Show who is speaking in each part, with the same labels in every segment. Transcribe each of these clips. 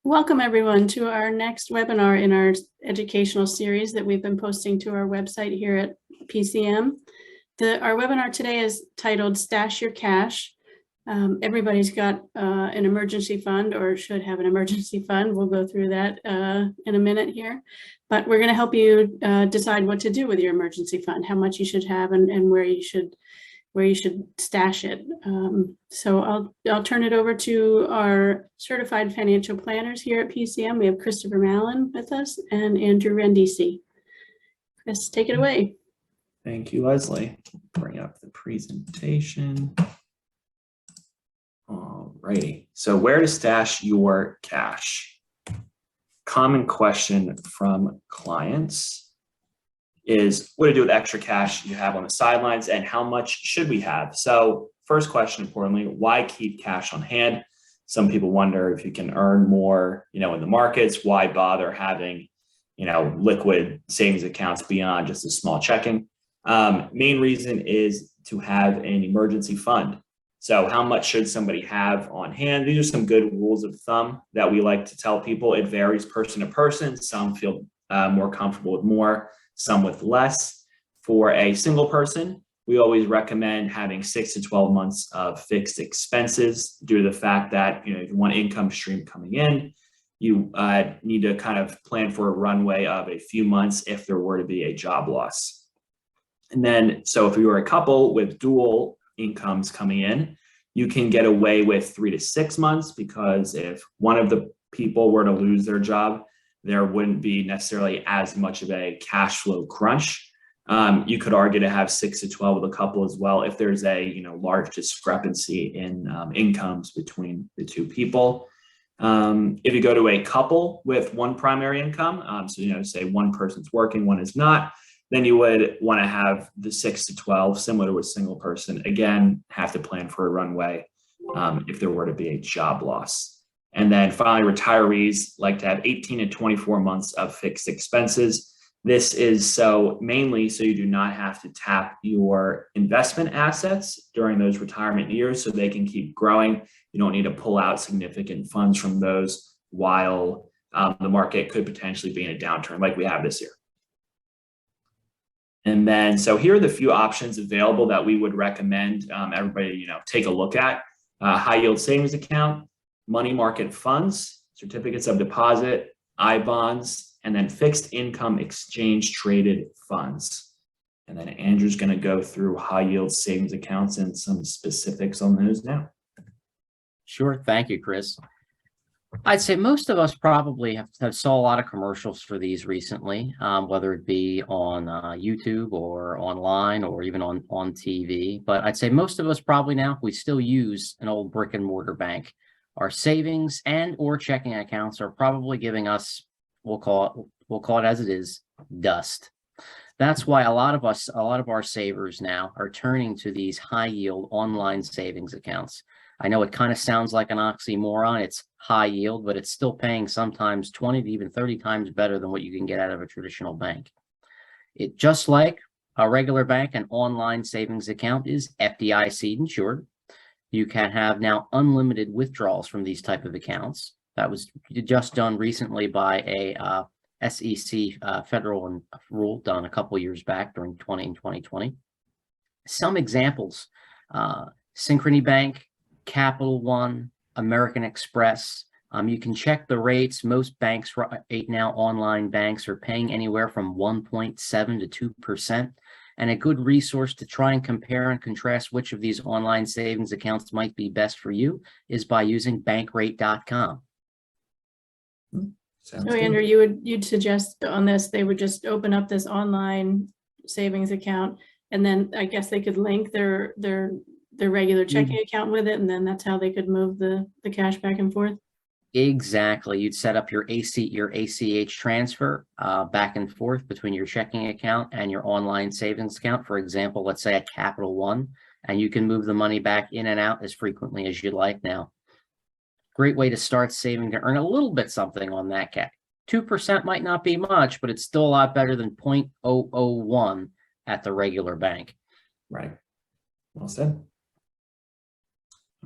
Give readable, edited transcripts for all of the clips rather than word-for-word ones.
Speaker 1: Welcome everyone to our next webinar in our educational series that we've been posting to our website here at PCM. Our webinar today is titled Stash Your Cash. Everybody's got an emergency fund or should have an emergency fund. We'll go through that in a minute here, but we're going to help you decide what to do with your emergency fund, how much you should have and where you should stash it. So I'll turn it over to our certified financial planners here at PCM. We have Christopher Mallon with us and Andrew Rendisi. Chris, take it away.
Speaker 2: Thank you, Leslie. Bring up the presentation. All righty. So where to stash your cash? Common question from clients is what to do with extra cash you have on the sidelines and how much should we have? So first question, importantly, why keep cash on hand? Some people wonder if you can earn more, in the markets, why bother having, liquid savings accounts beyond just a small checking? Main reason is to have an emergency fund. So how much should somebody have on hand? These are some good rules of thumb that we like to tell people. It varies person to person. Some feel more comfortable with more, some with less. For a single person, we always recommend having 6 to 12 months of fixed expenses due to the fact that, if you want income stream coming in, you need to kind of plan for a runway of a few months if there were to be a job loss. And then, so if you were a couple with dual incomes coming in, you can get away with 3 to 6 months, because if one of the people were to lose their job, there wouldn't be necessarily as much of a cash flow crunch. You could argue to have 6 to 12 with a couple as well if there's a large discrepancy in incomes between the two people. If you go to a couple with one primary income, so say one person's working, one is not, then you would want to have the 6 to 12, similar to a single person. Again, have to plan for a runway if there were to be a job loss. And then finally, retirees like to have 18 to 24 months of fixed expenses. This is mainly so you do not have to tap your investment assets during those retirement years, so they can keep growing. You don't need to pull out significant funds from those while the market could potentially be in a downturn like we have this year. And then, so here are the few options available that we would recommend everybody, take a look at. High yield savings account, money market funds, certificates of deposit, I-bonds, and then fixed income exchange traded funds. And then Andrew's going to go through high yield savings accounts and some specifics on those now.
Speaker 3: Sure. Thank you, Chris. I'd say most of us probably have saw a lot of commercials for these recently, whether it be on YouTube or online or even on TV. But I'd say most of us probably now, we still use an old brick and mortar bank. Our savings and or checking accounts are probably giving us, we'll call it as it is, dust. That's why a lot of our savers now are turning to these high yield online savings accounts. I know it kind of sounds like an oxymoron. It's high yield, but it's still paying sometimes 20 to even 30 times better than what you can get out of a traditional bank. It just like a regular bank, an online savings account is FDIC insured. You can have now unlimited withdrawals from these type of accounts. That was just done recently by a SEC federal rule done a couple years back during 2020. Some examples, Synchrony Bank, Capital One, American Express. You can check the rates. Most banks right now, online banks, are paying anywhere from 1.7 to 2%. And a good resource to try and compare and contrast which of these online savings accounts might be best for you is by using bankrate.com.
Speaker 1: So Andrew, you'd suggest on this, they would just open up this online savings account, and then I guess they could link their regular checking account with it, and then that's how they could move the cash back and forth.
Speaker 3: Exactly. You'd set up your ACH transfer back and forth between your checking account and your online savings account. For example, let's say at Capital One, and you can move the money back in and out as frequently as you'd like now. Great way to start saving to earn a little bit something on that cash. 2% might not be much, but it's still a lot better than 0.001 at the regular bank.
Speaker 2: Right. Well said.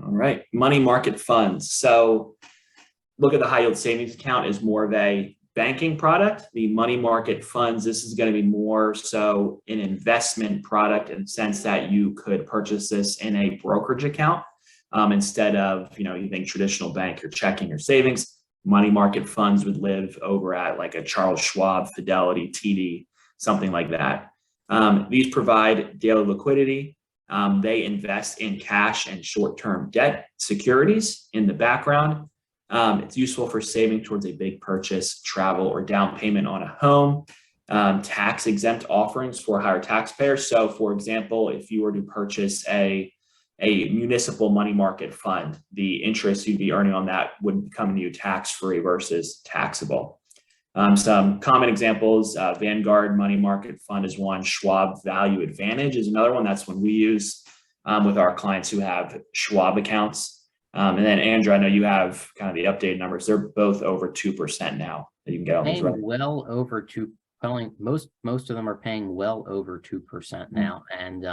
Speaker 2: All right. Money market funds. So look at the high yield savings account as more of a banking product. The money market funds, this is going to be more so an investment product in the sense that you could purchase this in a brokerage account instead of, you think traditional bank, your checking or savings. Money market funds would live over at like a Charles Schwab, Fidelity, TD, something like that. These provide daily liquidity. They invest in cash and short-term debt securities in the background. It's useful for saving towards a big purchase, travel, or down payment on a home. Tax-exempt offerings for higher taxpayers. So, for example, if you were to purchase a municipal money market fund, the interest you'd be earning on that would come to you tax-free versus taxable. Some common examples, Vanguard Money Market Fund is one, Schwab Value Advantage is another one. That's one we use with our clients who have Schwab accounts. And then Andrew, I know you have kind of the updated numbers. They're both over 2% now that you can get on these.
Speaker 3: Paying well over 2%. Most of them are paying well over 2% now. And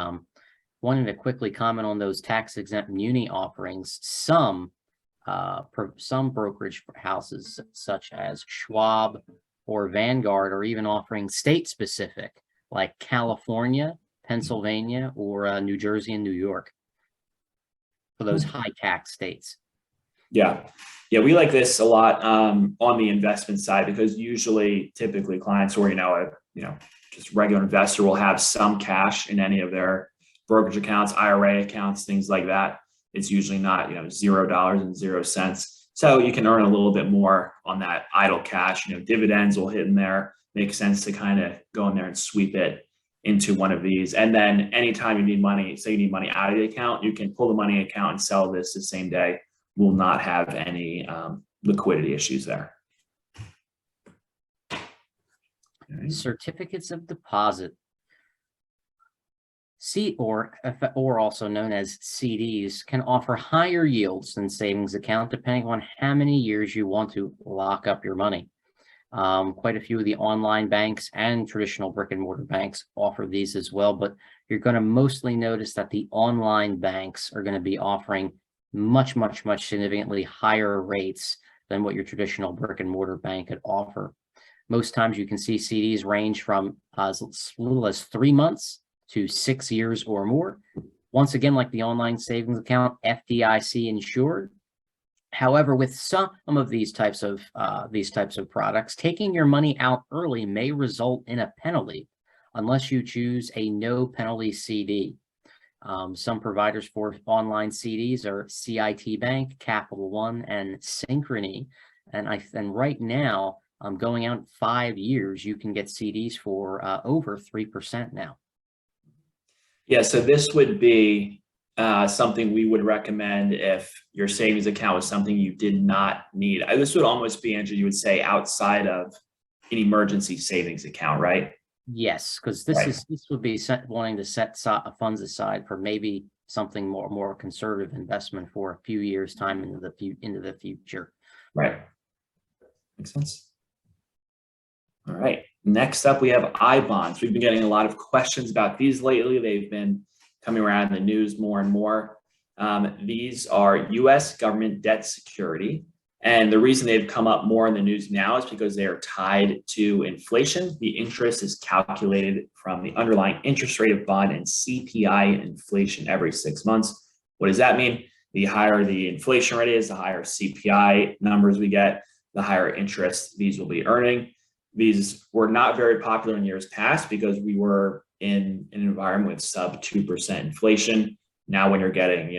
Speaker 3: wanted to quickly comment on those tax-exempt muni offerings. Some brokerage houses such as Schwab or Vanguard are even offering state-specific, like California, Pennsylvania, or New Jersey and New York for those high tax states.
Speaker 2: Yeah, we like this a lot on the investment side because typically clients or just regular investor will have some cash in any of their brokerage accounts, IRA accounts, things like that. It's usually not, $0 and 0 cents. So you can earn a little bit more on that idle cash. Dividends will hit in there. Makes sense to kind of go in there and sweep it into one of these. And then anytime you need money, say you need money out of the account, you can pull the money account and sell this the same day. Will not have any liquidity issues there. Okay.
Speaker 3: Certificates of deposit. Or also known as CDs, can offer higher yields than savings account depending on how many years you want to lock up your money. Quite a few of the online banks and traditional brick and mortar banks offer these as well, but you're going to mostly notice that the online banks are going to be offering much significantly higher rates than what your traditional brick and mortar bank could offer. Most times you can see CDs range from as little as 3 months to 6 years or more. Once again, like the online savings account, FDIC insured. However, with some of these types of products, taking your money out early may result in a penalty unless you choose a no penalty CD. Some providers for online CDs are CIT Bank, Capital One, and Synchrony. And right now, going out 5 years, you can get CDs for over 3% now.
Speaker 2: Yeah, so this would be something we would recommend if your savings account was something you did not need. This would almost be, Andrew, you would say outside of an emergency savings account, right?
Speaker 3: Yes, because this would be wanting to set funds aside for maybe something more conservative investment for a few years time into the future.
Speaker 2: Right. Makes sense. All right. Next up, we have I-bonds. We've been getting a lot of questions about these lately. They've been coming around in the news more and more. These are U.S. government debt security. And the reason they've come up more in the news now is because they are tied to inflation. The interest is calculated from the underlying interest rate of bond and CPI inflation every 6 months. What does that mean? The higher the inflation rate is, the higher CPI numbers we get, the higher interest these will be earning. These were not very popular in years past because we were in an environment with sub 2% inflation. Now when you're getting,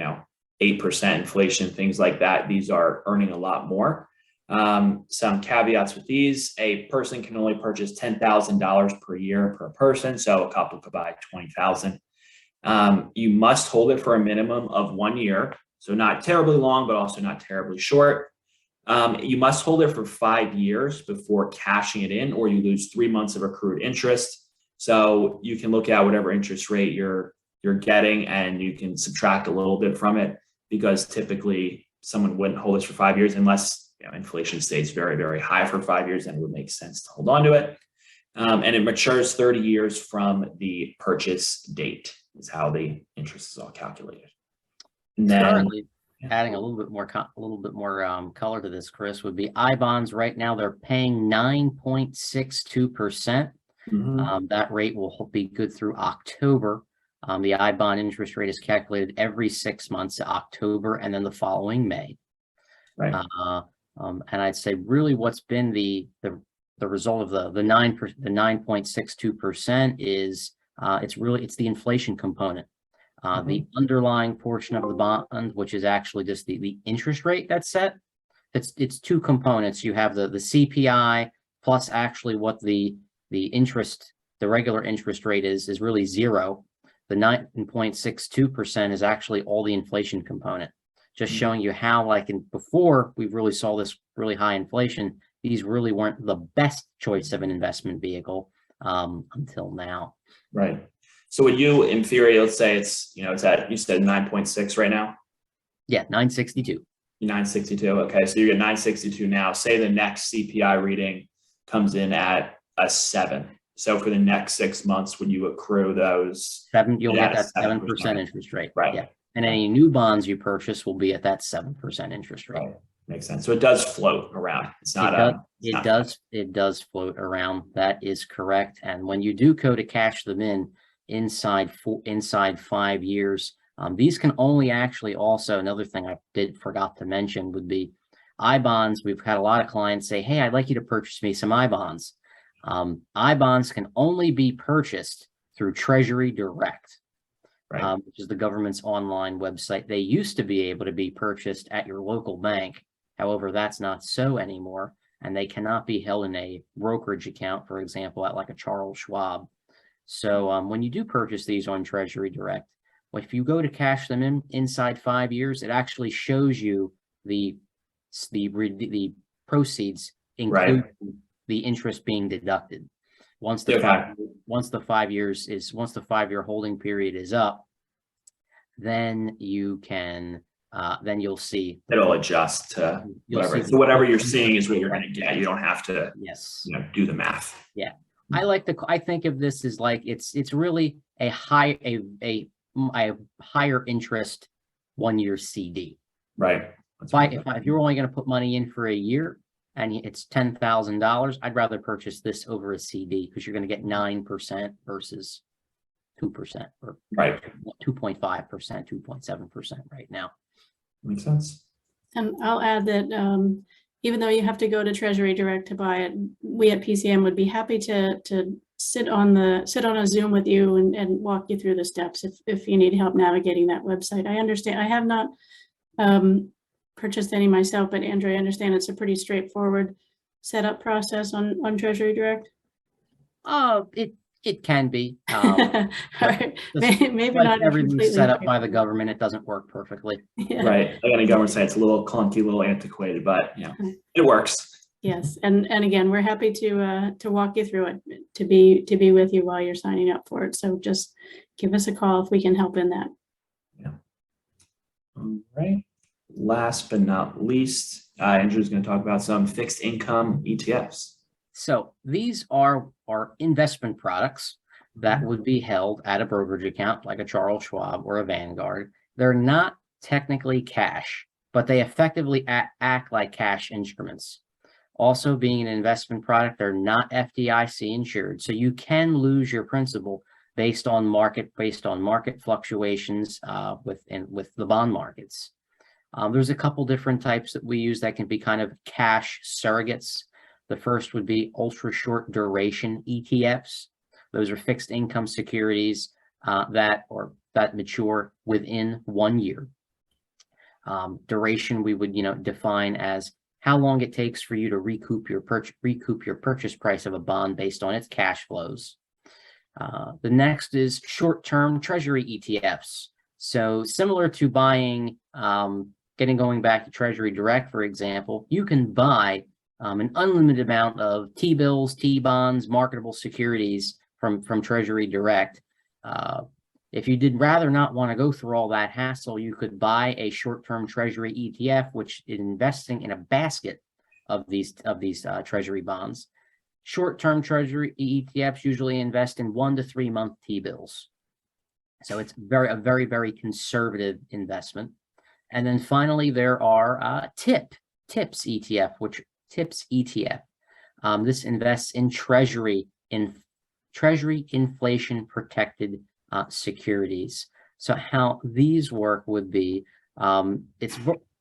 Speaker 2: 8% inflation, things like that, these are earning a lot more. Some caveats with these: a person can only purchase $10,000 per year per person. So a couple could buy $20,000. You must hold it for a minimum of 1 year. So not terribly long, but also not terribly short. You must hold it for 5 years before cashing it in, or you lose 3 months of accrued interest. So you can look at whatever interest rate you're getting, and you can subtract a little bit from it, because typically someone wouldn't hold this for 5 years unless inflation stays very, very high for 5 years, and it would make sense to hold on to it. And it matures 30 years from the purchase date is how the interest is all calculated. And then
Speaker 3: adding a little bit more, color to this, Chris, would be I bonds right now, they're paying 9.62%.
Speaker 2: Mhm.
Speaker 3: That rate will be good through October. The I bond interest rate is calculated every 6 months, October, and then the following May.
Speaker 2: Right.
Speaker 3: And I'd say really what's been the result of the 9.62% is it's the inflation component. The underlying portion of the bond, which is actually just the interest rate that's set. It's two components. You have the CPI plus actually what the regular interest rate is really zero. The 9.62% is actually all the inflation component. Just showing you how, like before we really saw this really high inflation, these really weren't the best choice of an investment vehicle until now.
Speaker 2: Right. So would you, in theory, let's say it's at, you said 9.6 right now?
Speaker 3: Yeah, 962.
Speaker 2: 962. Okay. So you get 962 now. Say the next CPI reading comes in at a 7. So for the next 6 months, when you accrue those,
Speaker 3: you'll get that 7% interest rate.
Speaker 2: Right.
Speaker 3: Yeah. And any new bonds you purchase will be at that 7% interest rate.
Speaker 2: Right. Makes sense. So it does float around. It's not
Speaker 3: it does float around. That is correct. And when you do go to cash them inside 5 years, these can only actually also, another thing I forgot to mention would be I bonds. We've had a lot of clients say, hey, I'd like you to purchase me some I bonds. I bonds can only be purchased through Treasury Direct.
Speaker 2: Right.
Speaker 3: Which is the government's online website. They used to be able to be purchased at your local bank. However, that's not so anymore, and they cannot be held in a brokerage account, for example, at like a Charles Schwab. So when you do purchase these on Treasury Direct, if you go to cash them inside 5 years, it actually shows you the proceeds, including the interest being deducted. Once the 5-year holding period is up, then you can then you'll see
Speaker 2: it'll adjust to whatever. So whatever you're seeing is what you're going to get. You don't have to do the math.
Speaker 3: Yeah. I think of this as like it's really a higher interest 1-year CD.
Speaker 2: Right.
Speaker 3: If you're only going to put money in for a year, and it's $10,000, I'd rather purchase this over a CD because you're going to get 9% versus 2% or 2.5%, 2.7% right now.
Speaker 2: Makes sense.
Speaker 1: And I'll add that even though you have to go to Treasury Direct to buy it, we at PCM would be happy to sit on a Zoom with you and walk you through the steps if you need help navigating that website. I understand. I have not purchased any myself, but Andrew, I understand it's a pretty straightforward setup process on Treasury Direct.
Speaker 3: It can be.
Speaker 1: Right. Maybe
Speaker 3: like
Speaker 1: not
Speaker 3: everything's set up by the government. It doesn't work perfectly.
Speaker 1: Yeah.
Speaker 2: Right. Like on a government site, it's a little clunky, a little antiquated, but it works.
Speaker 1: Yes, and again, we're happy to walk you through it, to be with you while you're signing up for it. So just give us a call if we can help in that.
Speaker 2: Yeah. All right. Last but not least, Andrew's going to talk about some fixed income ETFs.
Speaker 3: So these are investment products that would be held at a brokerage account like a Charles Schwab or a Vanguard. They're not technically cash, but they effectively act like cash instruments. Also, being an investment product, they're not FDIC insured, so you can lose your principal based on market fluctuations with the bond markets. There's a couple different types that we use that can be kind of cash surrogates. The first would be ultra short duration ETFs. Those are fixed income securities that mature within 1 year. Duration we would define as how long it takes for you to recoup your purchase price of a bond based on its cash flows. The next is short-term treasury ETFs. So similar to buying, going back to Treasury Direct, for example, you can buy an unlimited amount of T-bills, T-bonds, marketable securities from Treasury Direct. If you did rather not want to go through all that hassle, you could buy a short-term Treasury ETF, which is investing in a basket of these Treasury bonds. Short-term Treasury ETFs usually invest in 1 to 3 month T-bills. So it's a very, very conservative investment. And then finally, there are TIPS ETF, which TIPS ETF. This invests in treasury inflation protected securities. So how these work would be,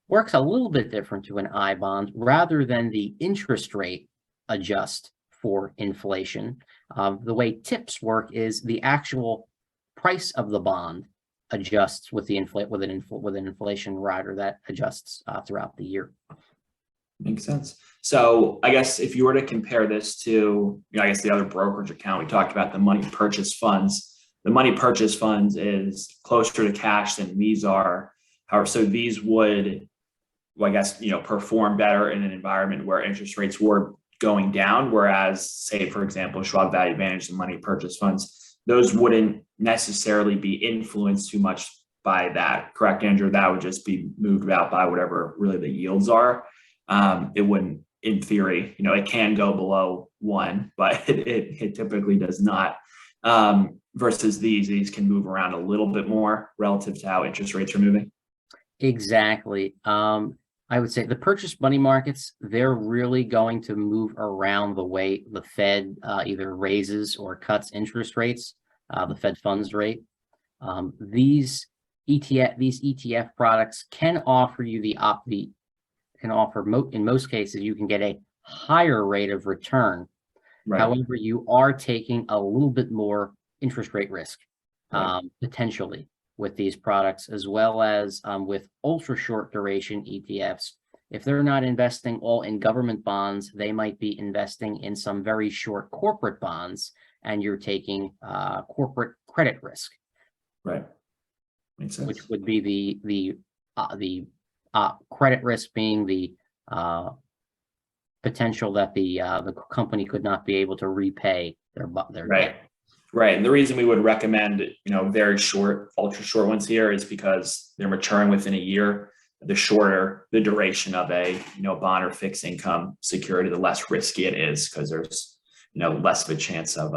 Speaker 3: works a little bit different to an I bond. Rather than the interest rate adjust for inflation, the way TIPS work is the actual price of the bond adjusts with the with an inflation rider that adjusts throughout the year.
Speaker 2: Makes sense. So I guess if you were to compare this to, I guess the other brokerage account, we talked about the money purchase funds. The money purchase funds is closer to cash than these are. However, so these would, well, I guess, perform better in an environment where interest rates were going down. Whereas, say, for example, Schwab Value Advantage and money purchase funds, those wouldn't necessarily be influenced too much by that. Correct, Andrew? That would just be moved about by whatever really the yields are. It wouldn't, in theory, it can go below 1, but it typically does not. Versus these can move around a little bit more relative to how interest rates are moving.
Speaker 3: Exactly. I would say the purchase money markets, they're really going to move around the way the Fed either raises or cuts interest rates, the Fed funds rate. These ETF products can offer you in most cases, you can get a higher rate of return.
Speaker 2: Right.
Speaker 3: However, you are taking a little bit more interest rate risk, potentially, with these products, as well as with ultra short duration ETFs. If they're not investing all in government bonds, they might be investing in some very short corporate bonds, and you're taking corporate credit risk.
Speaker 2: Right. Makes sense.
Speaker 3: Which would be the credit risk being the potential that the company could not be able to repay their debt.
Speaker 2: Right. And the reason we would recommend, very short, ultra short ones here is because they're maturing within a year. The shorter the duration of a, bond or fixed income security, the less risky it is, because there's, less of a chance of,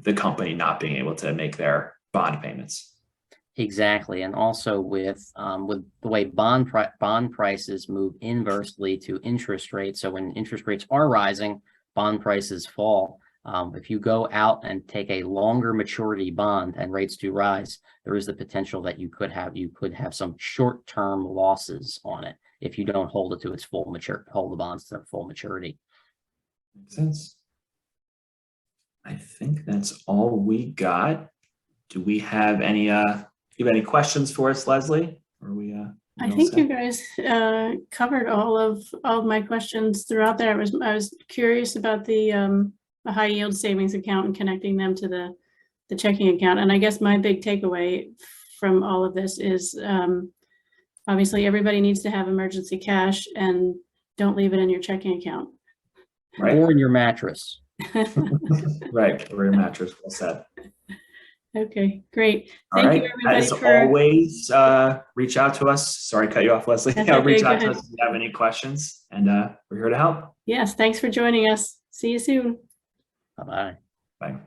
Speaker 2: the company not being able to make their bond payments.
Speaker 3: Exactly. And also with the way bond prices move inversely to interest rates. So when interest rates are rising, bond prices fall. If you go out and take a longer maturity bond and rates do rise, there is the potential that you could have some short-term losses on it if you don't hold it to its hold the bonds to full maturity.
Speaker 2: Makes sense. I think that's all we got. Do we have any questions for us, Leslie? Or
Speaker 1: I think you guys covered all of my questions throughout there. I was curious about the high yield savings account and connecting them to the checking account. And I guess my big takeaway from all of this is obviously everybody needs to have emergency cash, and don't leave it in your checking account.
Speaker 2: Right.
Speaker 3: Or in your mattress.
Speaker 2: Right, or your mattress. Well said.
Speaker 1: Okay, great.
Speaker 2: Thank
Speaker 1: you, everybody.
Speaker 2: As always, reach out to us. Sorry to cut you off, Leslie.
Speaker 1: That's okay,
Speaker 2: reach
Speaker 1: go
Speaker 2: out to
Speaker 1: ahead.
Speaker 2: us if you have any questions, and we're here to help.
Speaker 1: Yes, thanks for joining us. See you soon.
Speaker 3: Bye-bye.
Speaker 2: Bye.